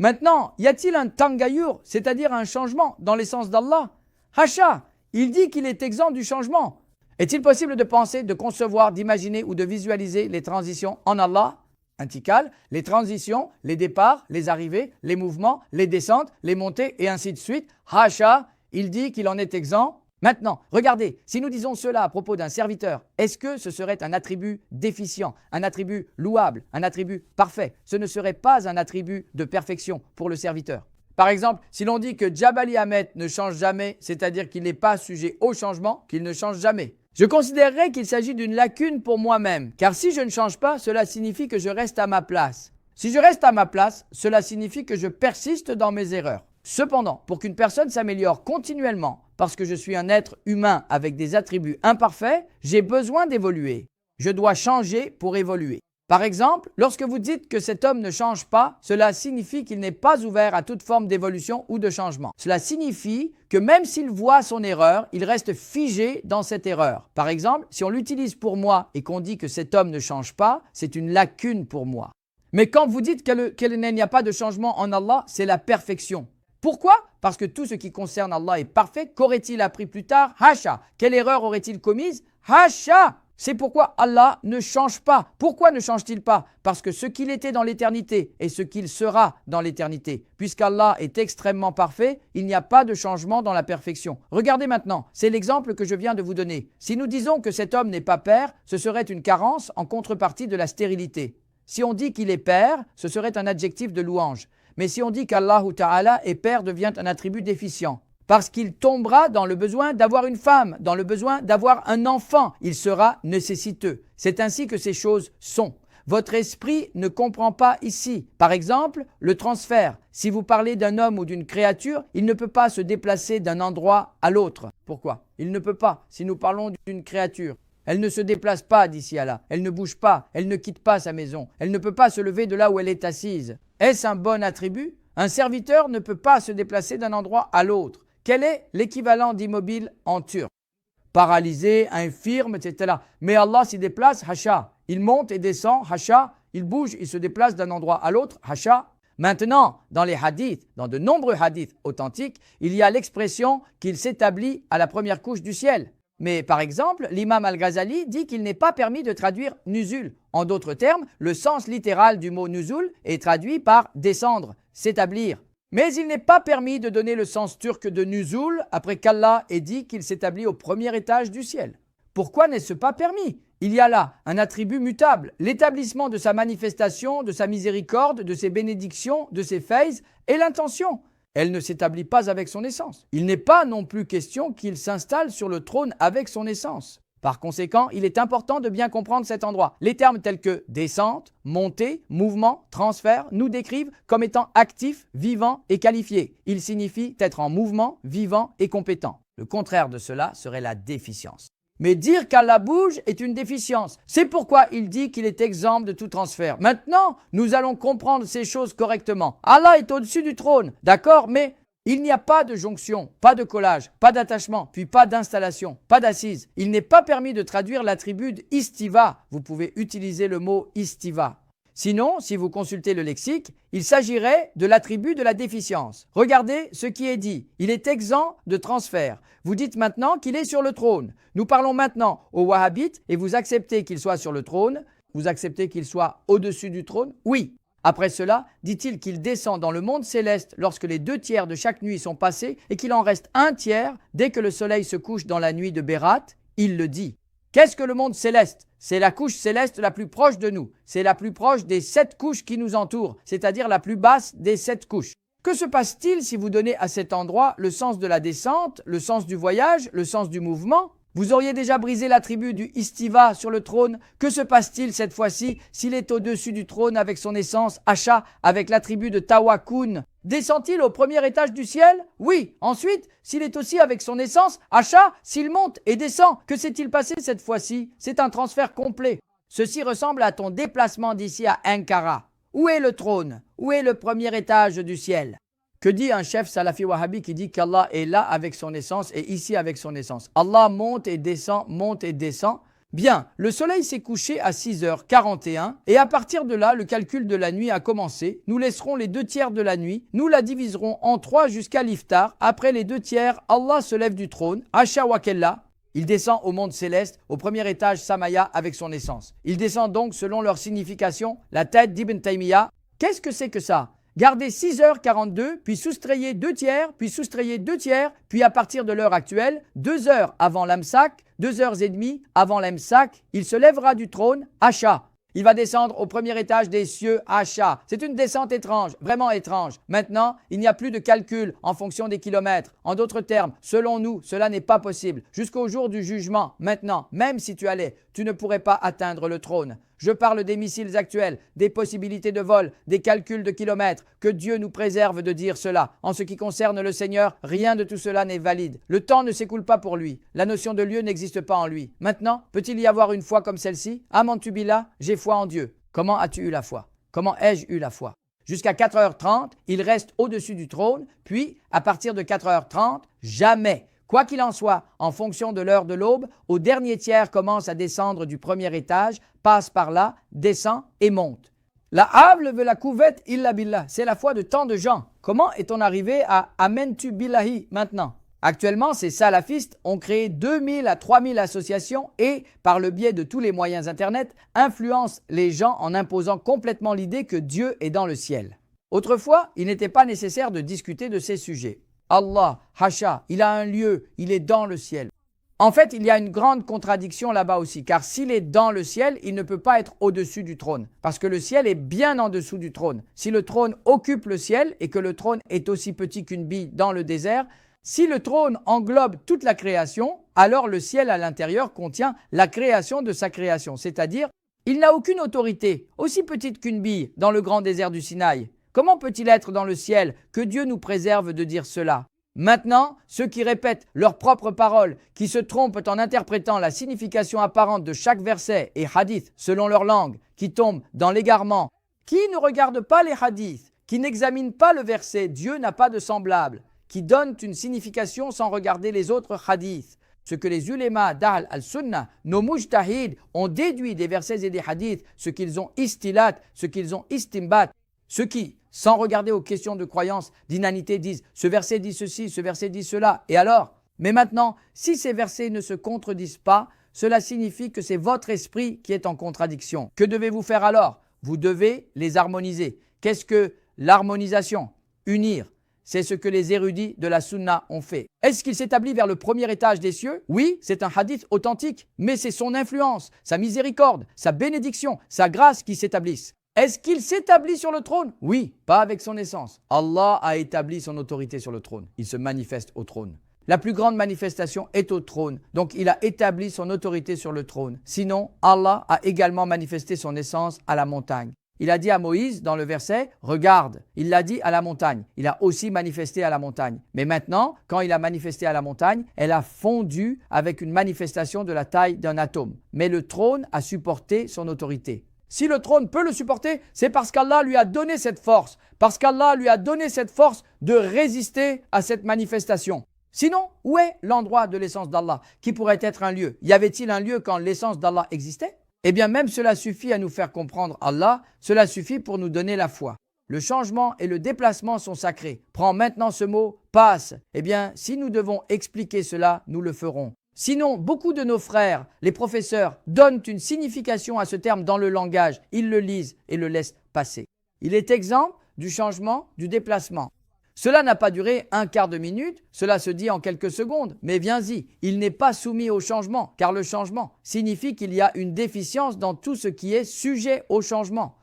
Maintenant, y a-t-il un tangayur, c'est-à-dire un changement dans l'essence d'Allah? Hacha, il dit qu'il est exempt du changement. Est-il possible de penser, de concevoir, d'imaginer ou de visualiser les transitions en Allah? Intikal, les transitions, les départs, les arrivées, les mouvements, les descentes, les montées et ainsi de suite. Hacha, il dit qu'il en est exempt. Maintenant, regardez, si nous disons cela à propos d'un serviteur, est-ce que ce serait un attribut déficient, un attribut louable, un attribut parfait? Ce ne serait pas un attribut de perfection pour le serviteur. Par exemple, si l'on dit que Jabali Ahmed ne change jamais, c'est-à-dire qu'il n'est pas sujet au changement, qu'il ne change jamais. Je considérerais qu'il s'agit d'une lacune pour moi-même, car si je ne change pas, cela signifie que je reste à ma place. Si je reste à ma place, cela signifie que je persiste dans mes erreurs. Cependant, pour qu'une personne s'améliore continuellement, parce que je suis un être humain avec des attributs imparfaits, j'ai besoin d'évoluer. Je dois changer pour évoluer. Par exemple, lorsque vous dites que cet homme ne change pas, cela signifie qu'il n'est pas ouvert à toute forme d'évolution ou de changement. Cela signifie que même s'il voit son erreur, il reste figé dans cette erreur. Par exemple, si on l'utilise pour moi et qu'on dit que cet homme ne change pas, c'est une lacune pour moi. Mais quand vous dites qu'il n'y a pas de changement en Allah, c'est la perfection. Pourquoi? Parce que tout ce qui concerne Allah est parfait. Qu'aurait-il appris plus tard? Hasha. Quelle erreur aurait-il commise? Hasha. C'est pourquoi Allah ne change pas. Pourquoi ne change-t-il pas? Parce que ce qu'il était dans l'éternité est ce qu'il sera dans l'éternité. Puisqu'Allah est extrêmement parfait, il n'y a pas de changement dans la perfection. Regardez maintenant, c'est l'exemple que je viens de vous donner. Si nous disons que cet homme n'est pas père, ce serait une carence en contrepartie de la stérilité. Si on dit qu'il est père, ce serait un adjectif de louange. Mais si on dit qu'Allah Ta'ala est père, devient un attribut déficient. Parce qu'il tombera dans le besoin d'avoir une femme, dans le besoin d'avoir un enfant. Il sera nécessiteux. C'est ainsi que ces choses sont. Votre esprit ne comprend pas ici. Par exemple, le transfert. Si vous parlez d'un homme ou d'une créature, il ne peut pas se déplacer d'un endroit à l'autre. Pourquoi? Il ne peut pas. Si nous parlons d'une créature, elle ne se déplace pas d'ici à là. Elle ne bouge pas. Elle ne quitte pas sa maison. Elle ne peut pas se lever de là où elle est assise. Est-ce un bon attribut? Un serviteur ne peut pas se déplacer d'un endroit à l'autre. Quel est l'équivalent d'immobile en turc? Paralysé, infirme, etc. Mais Allah s'y déplace, hasha. Il monte et descend, hasha. Il bouge, il se déplace d'un endroit à l'autre, hasha. Maintenant, dans les hadiths, dans de nombreux hadiths authentiques, il y a l'expression qu'il s'établit à la première couche du ciel. Mais par exemple, l'imam Al-Ghazali dit qu'il n'est pas permis de traduire nuzul. En d'autres termes, le sens littéral du mot nuzul est traduit par descendre, s'établir. Mais il n'est pas permis de donner le sens turc de nuzul après qu'Allah ait dit qu'il s'établit au premier étage du ciel. Pourquoi n'est-ce pas permis? Il y a là un attribut mutable, l'établissement de sa manifestation, de sa miséricorde, de ses bénédictions, de ses faiz et l'intention. Elle ne s'établit pas avec son essence. Il n'est pas non plus question qu'il s'installe sur le trône avec son essence. Par conséquent, il est important de bien comprendre cet endroit. Les termes tels que descente, montée, mouvement, transfert nous décrivent comme étant actifs, vivants et qualifiés. Ils signifient être en mouvement, vivant et compétent. Le contraire de cela serait la déficience. Mais dire qu'Allah bouge est une déficience. C'est pourquoi il dit qu'il est exempt de tout transfert. Maintenant, nous allons comprendre ces choses correctement. Allah est au-dessus du trône, d'accord, mais il n'y a pas de jonction, pas de collage, pas d'attachement, puis pas d'installation, pas d'assise. Il n'est pas permis de traduire l'attribut istiva. Vous pouvez utiliser le mot istiva. Sinon, si vous consultez le lexique, il s'agirait de l'attribut de la déficience. Regardez ce qui est dit. Il est exempt de transfert. Vous dites maintenant qu'il est sur le trône. Nous parlons maintenant aux wahhabites et vous acceptez qu'il soit sur le trône. Vous acceptez qu'il soit au-dessus du trône? Oui. Après cela, dit-il qu'il descend dans le monde céleste lorsque les 2 tiers de chaque nuit sont passés et qu'il en reste 1 tiers dès que le soleil se couche dans la nuit de Bérat? Il le dit. Qu'est-ce que le monde céleste? C'est la couche céleste la plus proche de nous. C'est la plus proche des 7 couches qui nous entourent, c'est-à-dire la plus basse des 7 couches. Que se passe-t-il si vous donnez à cet endroit le sens de la descente, le sens du voyage, le sens du mouvement? Vous auriez déjà brisé l'attribut du istiva sur le trône. Que se passe-t-il cette fois-ci s'il est au-dessus du trône avec son essence, Hacha, avec l'attribut de Tawakun? Descend-il au premier étage du ciel? Oui. Ensuite, s'il est aussi avec son essence, Hacha, s'il monte et descend, que s'est-il passé cette fois-ci? C'est un transfert complet. Ceci ressemble à ton déplacement d'ici à Ankara. Où est le trône? Où est le premier étage du ciel? Que dit un chef salafi wahhabi qui dit qu'Allah est là avec son essence et ici avec son essence? Allah monte et descend, Bien, le soleil s'est couché à 6h41 et à partir de là, le calcul de la nuit a commencé. Nous laisserons les 2 tiers de la nuit, nous la diviserons en 3 jusqu'à l'iftar. Après les 2 tiers, Allah se lève du trône, Asha wa Kella. Il descend au monde céleste, au premier étage Samaya avec son essence. Il descend donc selon leur signification, la tête d'Ibn Taymiyyah. Qu'est-ce que c'est que ça? Gardez 6h42, puis soustrayez 2 tiers, puis soustrayez 2 tiers, puis à partir de l'heure actuelle, 2 heures avant l'Amsak, 2 heures et demie avant l'Amsak, il se lèvera du trône, Asha. Il va descendre au premier étage des cieux, Asha. C'est une descente étrange, vraiment étrange. Maintenant, il n'y a plus de calcul en fonction des kilomètres. En d'autres termes, selon nous, cela n'est pas possible. Jusqu'au jour du jugement, maintenant, même si tu allais, tu ne pourrais pas atteindre le trône. Je parle des missiles actuels, des possibilités de vol, des calculs de kilomètres. Que Dieu nous préserve de dire cela. En ce qui concerne le Seigneur, rien de tout cela n'est valide. Le temps ne s'écoule pas pour lui. La notion de lieu n'existe pas en lui. Maintenant, peut-il y avoir une foi comme celle-ci? Amantu billah, j'ai foi en Dieu. Comment as-tu eu la foi? Comment ai-je eu la foi? Jusqu'à 4h30, il reste au-dessus du trône, puis à partir de 4h30, jamais. Quoi qu'il en soit, en fonction de l'heure de l'aube, au dernier tiers commence à descendre du premier étage, passe par là, descend et monte. La hable veut la couvette illa billah. C'est la foi de tant de gens. Comment est-on arrivé à Amentu billahi maintenant? Actuellement, ces salafistes ont créé 2000 à 3000 associations et, par le biais de tous les moyens Internet, influencent les gens en imposant complètement l'idée que Dieu est dans le ciel. Autrefois, il n'était pas nécessaire de discuter de ces sujets. Allah, Hasha, il a un lieu, il est dans le ciel. En fait, il y a une grande contradiction là-bas aussi, car s'il est dans le ciel, il ne peut pas être au-dessus du trône, parce que le ciel est bien en dessous du trône. Si le trône occupe le ciel et que le trône est aussi petit qu'une bille dans le désert, si le trône englobe toute la création, alors le ciel à l'intérieur contient la création de sa création, c'est-à-dire, il n'a aucune autorité, aussi petite qu'une bille dans le grand désert du Sinaï. Comment peut-il être dans le ciel? Que Dieu nous préserve de dire cela. Maintenant, ceux qui répètent leurs propres paroles, qui se trompent en interprétant la signification apparente de chaque verset et hadith selon leur langue, qui tombent dans l'égarement, qui ne regardent pas les hadiths, qui n'examinent pas le verset, Dieu n'a pas de semblable, qui donnent une signification sans regarder les autres hadiths. Ce que les ulémas d'Ahl al-Sunnah, nos mujtahid, ont déduit des versets et des hadiths, ce qu'ils ont istilat, ce qu'ils ont istimbat, ceux qui, sans regarder aux questions de croyance, d'inanité, disent « ce verset dit ceci, ce verset dit cela ». Et alors? Mais maintenant, si ces versets ne se contredisent pas, cela signifie que c'est votre esprit qui est en contradiction. Que devez-vous faire alors? Vous devez les harmoniser. Qu'est-ce que l'harmonisation? Unir. C'est ce que les érudits de la Sunna ont fait. Est-ce qu'il s'établit vers le premier étage des cieux? Oui, c'est un hadith authentique, mais c'est son influence, sa miséricorde, sa bénédiction, sa grâce qui s'établissent. Est-ce qu'il s'établit sur le trône? Oui, pas avec son essence. Allah a établi son autorité sur le trône. Il se manifeste au trône. La plus grande manifestation est au trône. Donc il a établi son autorité sur le trône. Sinon, Allah a également manifesté son essence à la montagne. Il a dit à Moïse dans le verset, regarde, il l'a dit à la montagne. Il a aussi manifesté à la montagne. Mais maintenant, quand il a manifesté à la montagne, elle a fondu avec une manifestation de la taille d'un atome. Mais le trône a supporté son autorité. Si le trône peut le supporter, c'est parce qu'Allah lui a donné cette force, parce qu'Allah lui a donné cette force de résister à cette manifestation. Sinon, où est l'endroit de l'essence d'Allah qui pourrait être un lieu? Y avait-il un lieu quand l'essence d'Allah existait? Eh bien, même cela suffit à nous faire comprendre Allah, cela suffit pour nous donner la foi. Le changement et le déplacement sont sacrés. Prends maintenant ce mot, passe. Eh bien, si nous devons expliquer cela, nous le ferons. Sinon, beaucoup de nos frères, les professeurs, donnent une signification à ce terme dans le langage. Ils le lisent et le laissent passer. Il est exempt du changement, du déplacement. Cela n'a pas duré un quart de minute, cela se dit en quelques secondes, mais viens-y, il n'est pas soumis au changement, car le changement signifie qu'il y a une déficience dans tout ce qui est sujet au changement.